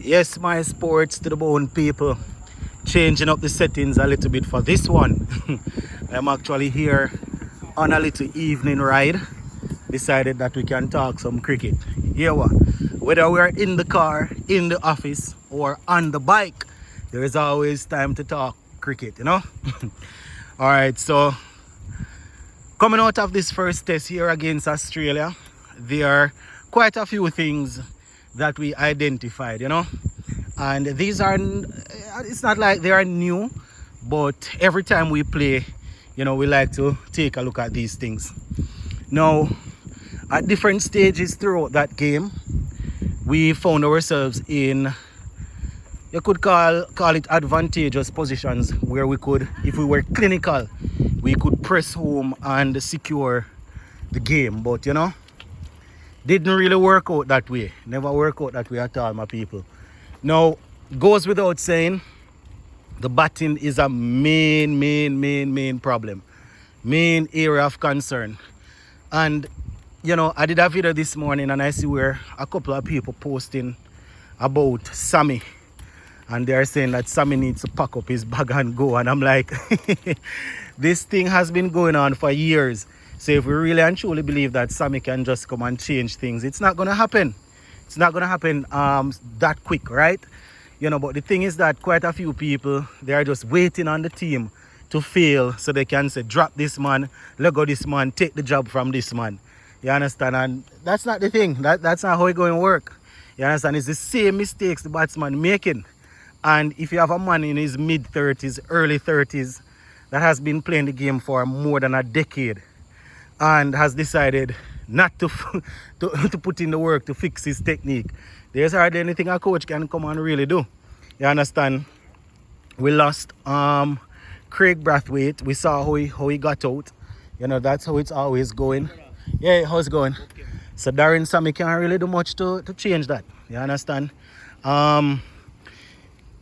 Yes, my sports to the bone people. Changing up the settings a little bit for this one. I'm actually here on a little evening ride. Decided that we can talk some cricket. Here what? Whether we are in the car, in the office, or on the bike, there is always time to talk cricket, you know? Alright, so coming out of this first test here against Australia, there are quite a few things that we identified, you know, and these are, it's not like they are new, but every time we play, you know, we like to take a look at these things. Now, at different stages throughout that game, we found ourselves in, you could call it advantageous positions where we could, if we were clinical, we could press home and secure the game. But you know, didn't really work out that way. Never work out that way at all, my people. Now, goes without saying, the batting is a main problem, main area of concern. And you know, I did a video this morning and I see where a couple of people posting about Sammy, and they're saying that Sammy needs to pack up his bag and go. And I'm like, this thing has been going on for years. So if we really and truly believe that Sammy can just come and change things, it's not going to happen. It's not going to happen that quick, right? You know, but the thing is that quite a few people, they are just waiting on the team to fail so they can say, drop this man, let go this man, take the job from this man. You understand? And that's not the thing. That's not how it's going to work. You understand? It's the same mistakes the batsman making. And if you have a man in his mid-30s, early 30s, that has been playing the game for more than a decade and has decided not to to put in the work to fix his technique, there's hardly anything a coach can come and really do. You understand? We lost Craig Brathwaite. We saw how he got out. You know, that's how it's always going. Yeah, how's it going? Okay. So Darren Sammy can't really do much to change that. You understand?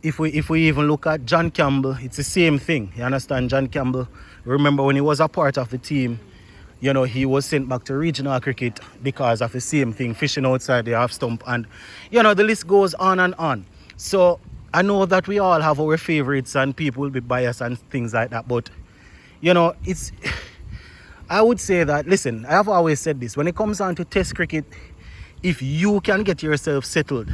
If we even look at John Campbell, it's the same thing. You understand? John Campbell, remember when he was a part of the team, you know, he was sent back to regional cricket because of the same thing, fishing outside the half stump, and you know, the list goes on and on. So I know that we all have our favorites and people will be biased and things like that, but you know, it's, I would say that, listen, I have always said this, when it comes down to test cricket, if you can get yourself settled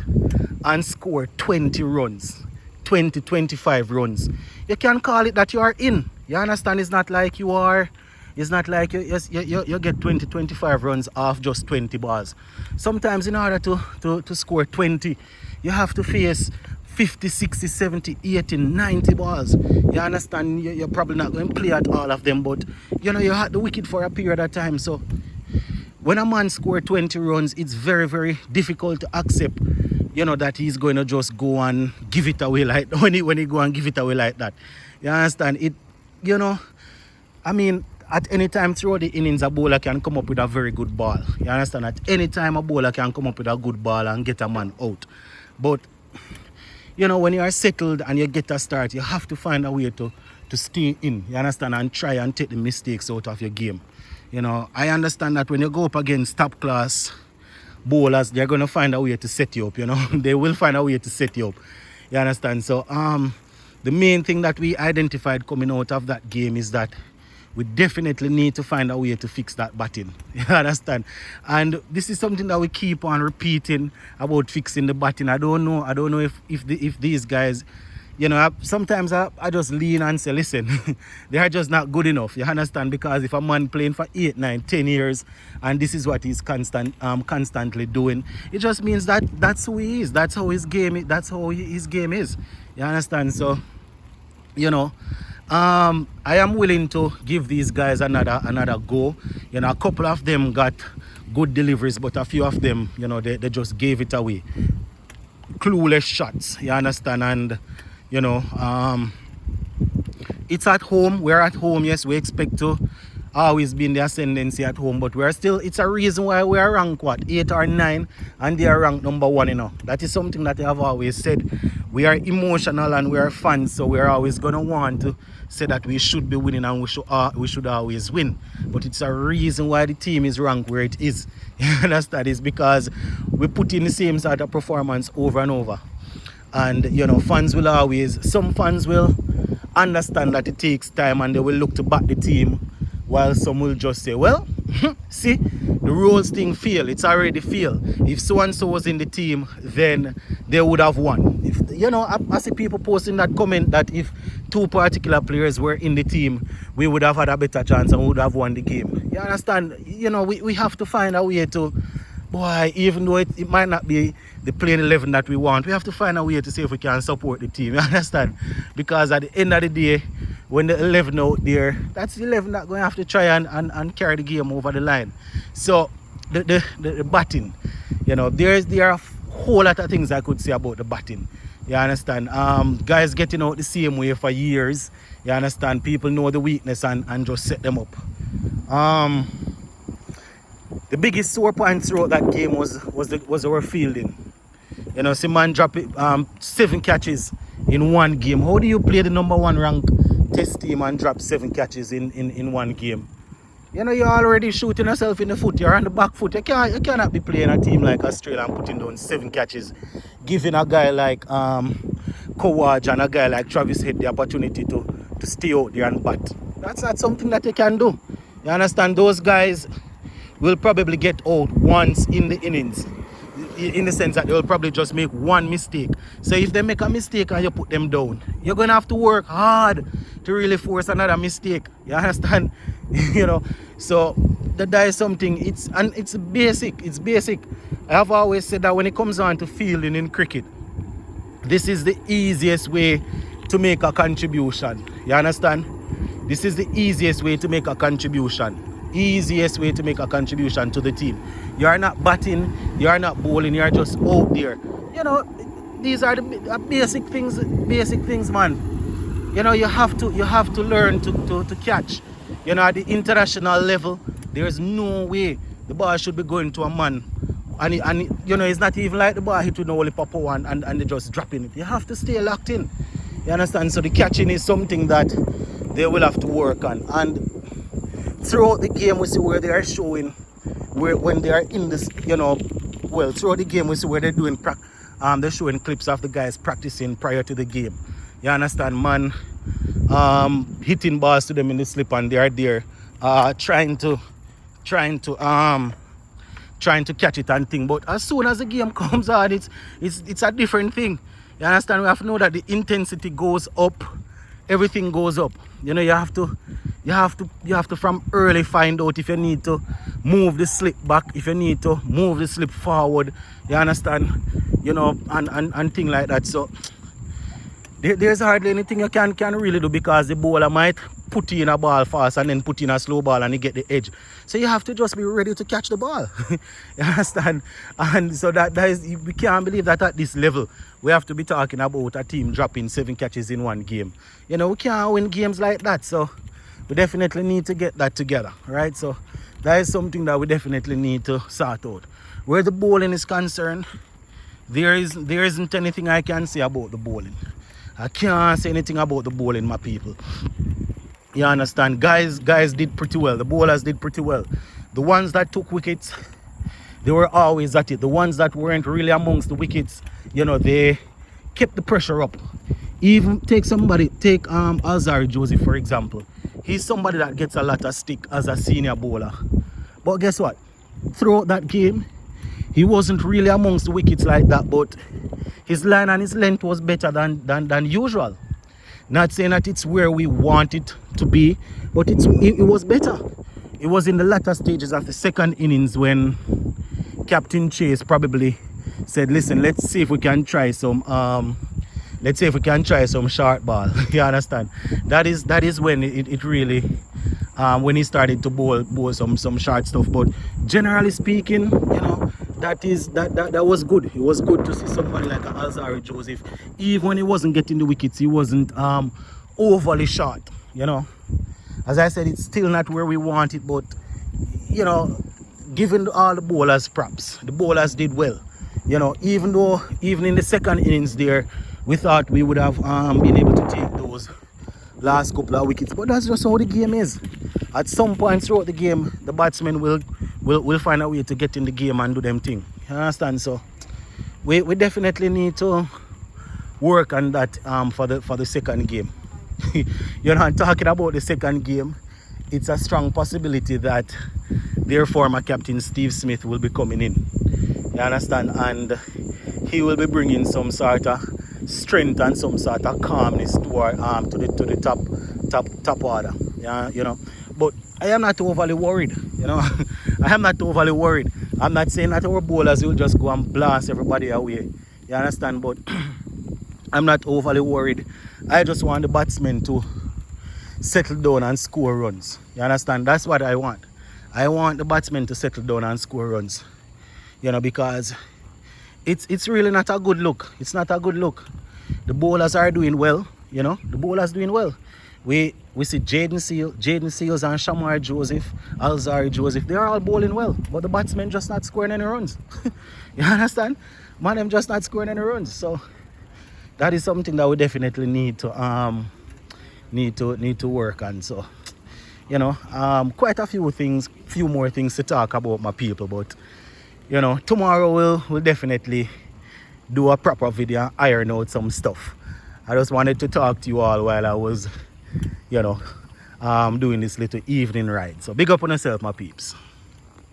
and score 20 runs, 20, 25 runs, you can call it that you are in. You understand? It's not like you are, it's not like you get 20, 25 runs off just 20 balls. Sometimes in order to score 20, you have to face 50, 60, 70, 80, 90 balls. You understand? You're probably not going to play at all of them, but you know, you had the wicket for a period of time. So when a man scores 20 runs, it's very difficult to accept, you know, that he's going to just go and give it away like when he go and give it away like that. You understand? It, you know, I mean, at any time throughout the innings, a bowler can come up with a very good ball. You understand? At any time, a bowler can come up with a good ball and get a man out. But you know, when you are settled and you get a start, you have to find a way to stay in. You understand? And try and take the mistakes out of your game. You know, I understand that when you go up against top class bowlers, they're going to find a way to set you up, you know. They will find a way to set you up. You understand? So the main thing that we identified coming out of that game is that we definitely need to find a way to fix that batting. You understand? And this is something that we keep on repeating about fixing the batting. I don't know if these guys, you know, sometimes I just lean and say, listen, they are just not good enough. You understand? Because if a man playing for 8, 9, 10 years and this is what he's constantly doing, it just means that that's who he is. That's how his game is. That's how his game is. You understand? So, you know, I am willing to give these guys another go. You know, a couple of them got good deliveries, but a few of them, you know, they just gave it away. Clueless shots, you understand? And you know, it's at home. We're at home. Yes, we expect to always be in the ascendancy at home, but we're still, it's a reason why we are ranked what, 8 or 9, and they are ranked number 1, you know. That is something that I have always said. We are emotional and we are fans, so we're always gonna want to say that we should be winning and we should always win. But it's a reason why the team is ranked where it is. You understand? It's because we put in the same sort of performance over and over. And you know, some fans will understand that it takes time and they will look to back the team, while some will just say, well, see, the Royals thing failed, it's already failed. If so and so was in the team, then they would have won. If you know, I see people posting that comment that if two particular players were in the team, we would have had a better chance and we would have won the game. You understand? You know, we have to find a way to, boy, even though it might not be the playing 11 that we want, we have to find a way to see if we can support the team. You understand? Because at the end of the day, when the 11 out there, that's the 11 that going to have to try and carry the game over the line. So the batting, you know, there are a whole lot of things I could say about the batting. You understand? Guys getting out the same way for years. You understand? People know the weakness and just set them up. The biggest sore point throughout that game was our fielding. You know, see man drop it, 7 catches in one game. How do you play the #1 ranked test team and drop 7 catches in one game? You know, you're already shooting yourself in the foot. You're on the back foot. You cannot be playing a team like Australia and putting down 7 catches, giving a guy like Kowaj and a guy like Travis Head the opportunity to stay out there and bat. That's not something that you can do. You understand? Those guys will probably get out once in the innings, in the sense that they will probably just make one mistake. So if they make a mistake and you put them down, you're going to have to work hard to really force another mistake. You understand? You know, so that is something, it's basic. I have always said that when it comes on to fielding in cricket, this is the easiest way to make a contribution. You understand? This is the easiest way to make a contribution. Easiest way to make a contribution to the team. You are not batting, you are not bowling, you are just out there. You know, these are the basic things, man. You know, you have to learn to catch. You know, at the international level, there's no way the ball should be going to a man. And you know, it's not even like the ball hit with no only pop one and they just dropping it. You have to stay locked in. You understand? So the catching is something that they will have to work on. And throughout the game, we see where they are showing, when they are in this, you know, well, throughout the game, we see where they're doing, they're showing clips of the guys practicing prior to the game. You understand, man? Hitting balls to them in the slip, and they are there, trying to catch it and thing. But as soon as the game comes on, it's a different thing. You understand? We have to know that the intensity goes up, everything goes up. You know, you have to from early find out if you need to move the slip back, if you need to move the slip forward. You understand? You know, and thing like that. So there's hardly anything you can really do, because the bowler might put in a ball fast and then put in a slow ball and you get the edge. So you have to just be ready to catch the ball. You understand? And so that is, we can't believe that at this level we have to be talking about a team dropping 7 catches in one game. You know, we can't win games like that. So we definitely need to get that together, right? So that is something that we definitely need to sort out. Where the bowling is concerned, there isn't anything I can say about the bowling. I can't say anything about the bowling, my people. You understand? Guys did pretty well. The bowlers did pretty well. The ones that took wickets, they were always at it. The ones that weren't really amongst the wickets, you know, they kept the pressure up. Even take Alzarri Joseph, for example. He's somebody that gets a lot of stick as a senior bowler. But guess what? Throughout that game, he wasn't really amongst the wickets like that, but his line and his length was better than usual. Not saying that it's where we want it to be, but it was better. It was in the latter stages of the second innings when Captain Chase probably said, listen, let's see if we can try some short ball. You understand? That is when it really when he started to bowl some short stuff. But generally speaking, you know, that was good. It was good to see somebody like Alzarri Joseph. Even when he wasn't getting the wickets, he wasn't overly short. You know, as I said, it's still not where we want it, but you know, given all the bowlers props, the bowlers did well. You know, even in the second innings there, we thought we would have been able to take those last couple of wickets, but that's just how the game is. At some point throughout the game, the batsmen will find a way to get in the game and do them thing. You understand? So we definitely need to work on that for the second game. You know, I'm talking about the second game. It's a strong possibility that their former captain Steve Smith will be coming in. You understand? And he will be bringing some sort of strength and some sort of calmness to the top order. Yeah, you know. But I am not overly worried. You know, I am not overly worried. I'm not saying that our bowlers will just go and blast everybody away. You understand? But I'm not overly worried. I just want the batsmen to settle down and score runs. You understand? That's what I want. I want the batsmen to settle down and score runs. You know, because it's really not a good look. It's not a good look. The bowlers are doing well. You know, the bowlers doing well. We see Jaden Seals and Shamar Joseph, Alzari Joseph, they're all bowling well, but the batsmen just not scoring any runs. You understand? Man, them just not scoring any runs. So that is something that we definitely need to work on. So, you know, quite a few more things to talk about, my people. But you know, tomorrow we'll definitely do a proper video and iron out some stuff. I just wanted to talk to you all while I was, you know, doing this little evening ride. So big up on yourself, my peeps.